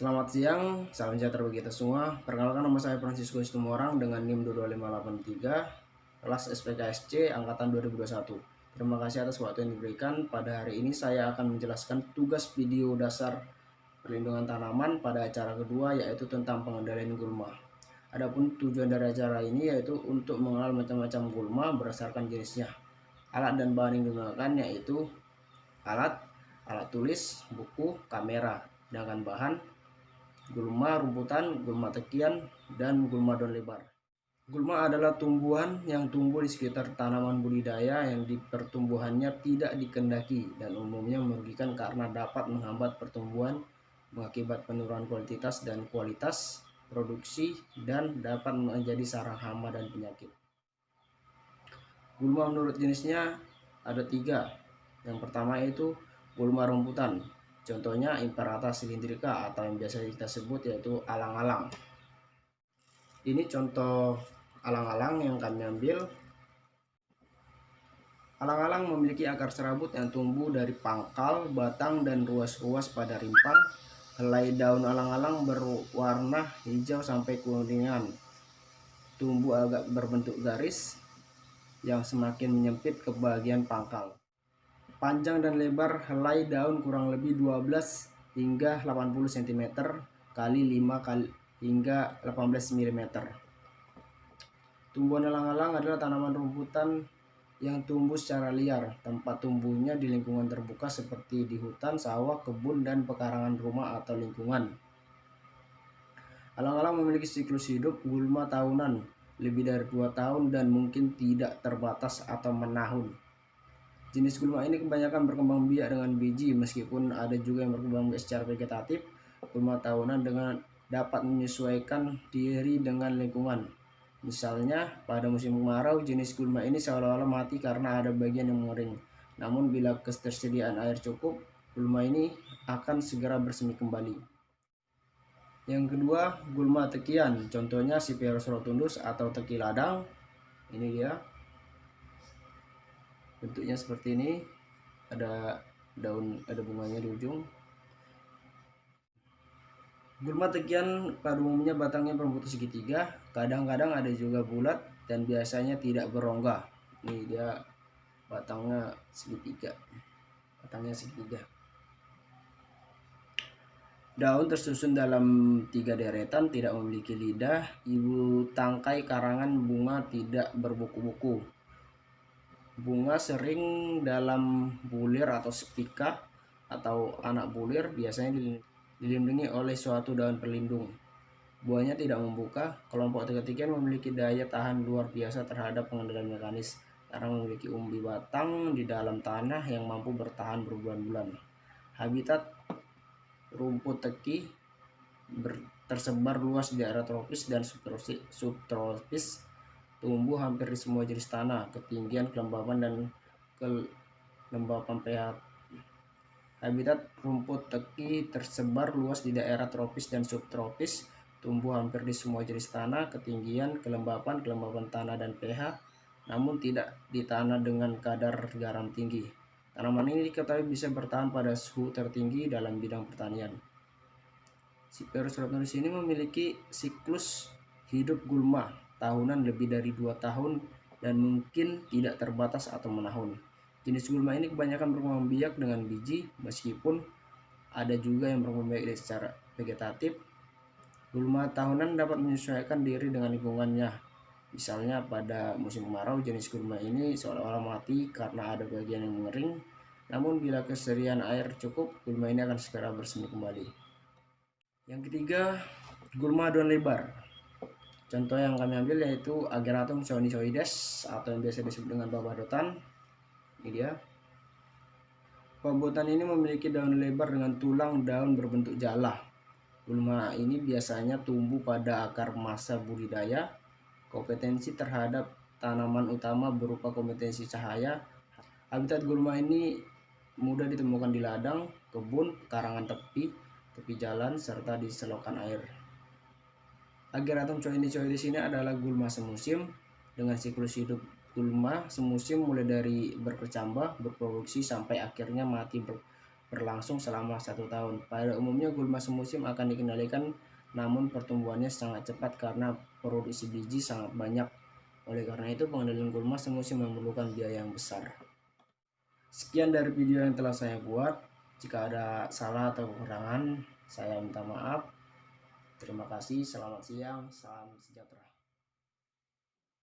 Selamat siang, salam sejahtera bagi kita semua. Perkenalkan, nama saya Francisco Situmorang dengan NIM 22583, kelas SPKSC angkatan 2021. Terima kasih atas waktu yang diberikan. Pada hari ini saya akan menjelaskan tugas video dasar perlindungan tanaman pada acara kedua, yaitu tentang pengendalian gulma. Adapun tujuan dari acara ini yaitu untuk mengenal macam-macam gulma berdasarkan jenisnya. Alat dan bahan yang digunakan yaitu alat tulis, buku, kamera. Sedangkan bahan gulma rumputan, gulma tekian, dan gulma daun lebar. Gulma adalah tumbuhan yang tumbuh di sekitar tanaman budidaya yang di pertumbuhannya tidak dikendaki dan umumnya merugikan karena dapat menghambat pertumbuhan, mengakibat penurunan kuantitas dan kualitas produksi, dan dapat menjadi sarang hama dan penyakit. Gulma menurut jenisnya ada 3. Yang pertama yaitu gulma rumputan. Contohnya Imperata cylindrica atau yang biasa kita sebut yaitu alang-alang. Ini contoh alang-alang yang kami ambil. Alang-alang memiliki akar serabut yang tumbuh dari pangkal, batang, dan ruas-ruas pada rimpang. Helai daun alang-alang berwarna hijau sampai kuningan. Tumbuh agak berbentuk garis yang semakin menyempit ke bagian pangkal. Panjang dan lebar helai daun kurang lebih 12 hingga 80 cm kali 5 kali hingga 18 mm. Tumbuhan alang-alang adalah tanaman rumputan yang tumbuh secara liar. Tempat tumbuhnya di lingkungan terbuka seperti di hutan, sawah, kebun, dan pekarangan rumah atau lingkungan. Alang-alang memiliki siklus hidup gulma tahunan, lebih dari 2 tahun dan mungkin tidak terbatas atau menahun. Jenis gulma ini kebanyakan berkembang biak dengan biji, meskipun ada juga yang berkembang biak secara vegetatif. Gulma tahunan dengan dapat menyesuaikan diri dengan lingkungan. Misalnya, pada musim kemarau, jenis gulma ini seolah-olah mati karena ada bagian yang mengering. Namun, bila ketersediaan air cukup, gulma ini akan segera bersemi kembali. Yang kedua, gulma tekian. Contohnya Cyperus rotundus atau teki ladang. Ini dia. Bentuknya seperti ini, ada daun, ada bunganya di ujung. Gulma tekian pada umumnya batangnya berbentuk segitiga, kadang-kadang ada juga bulat dan biasanya tidak berongga. Ini dia batangnya segitiga. Daun tersusun dalam 3 deretan, tidak memiliki lidah. Ibu tangkai karangan bunga tidak berbuku-buku. Bunga sering dalam bulir atau spika atau anak bulir, biasanya dilindungi oleh suatu daun pelindung. Buahnya tidak membuka. Kelompok tekian memiliki daya tahan luar biasa terhadap pengendalian mekanis karena memiliki umbi batang di dalam tanah yang mampu bertahan berbulan-bulan. Habitat rumput teki tersebar luas di daerah tropis dan subtropis. Tumbuh hampir di semua jenis tanah, ketinggian, kelembapan, dan kelembapan pH. Habitat rumput teki tersebar luas di daerah tropis dan subtropis. Tumbuh hampir di semua jenis tanah, ketinggian, kelembapan tanah, dan pH, namun tidak di tanah dengan kadar garam tinggi. Tanaman ini diketahui bisa bertahan pada suhu tertinggi dalam bidang pertanian. Cyperus rotundus ini memiliki siklus hidup gulma tahunan lebih dari 2 tahun dan mungkin tidak terbatas atau menahun. Jenis gulma ini kebanyakan berkembang biak dengan biji, meskipun ada juga yang berkembang biak secara vegetatif. Gulma tahunan dapat menyesuaikan diri dengan lingkungannya. Misalnya pada musim kemarau, jenis gulma ini seolah-olah mati karena ada bagian yang mengering. Namun bila kesediaan air cukup, gulma ini akan segera bersemi kembali. Yang ketiga, gulma daun lebar. Contoh yang kami ambil yaitu Ageratum sinusoides atau yang biasa disebut dengan babadotan. Ini dia. Babadotan ini memiliki daun lebar dengan tulang daun berbentuk jala. Gulma ini biasanya tumbuh pada akar masa budidaya. Kompetensi terhadap tanaman utama berupa kompetensi cahaya. Habitat gulma ini mudah ditemukan di ladang, kebun, karangan tepi jalan, serta di selokan air. Ageratum sinusoides ini adalah gulma semusim. Dengan siklus hidup gulma semusim mulai dari berkecambah, berproduksi, sampai akhirnya mati berlangsung selama 1 tahun. Pada umumnya gulma semusim akan dikendalikan, namun pertumbuhannya sangat cepat karena produksi biji sangat banyak. Oleh karena itu, pengendalian gulma semusim memerlukan biaya yang besar. Sekian dari video yang telah saya buat. Jika ada salah atau kekurangan, saya minta maaf. Terima kasih, selamat siang, salam sejahtera.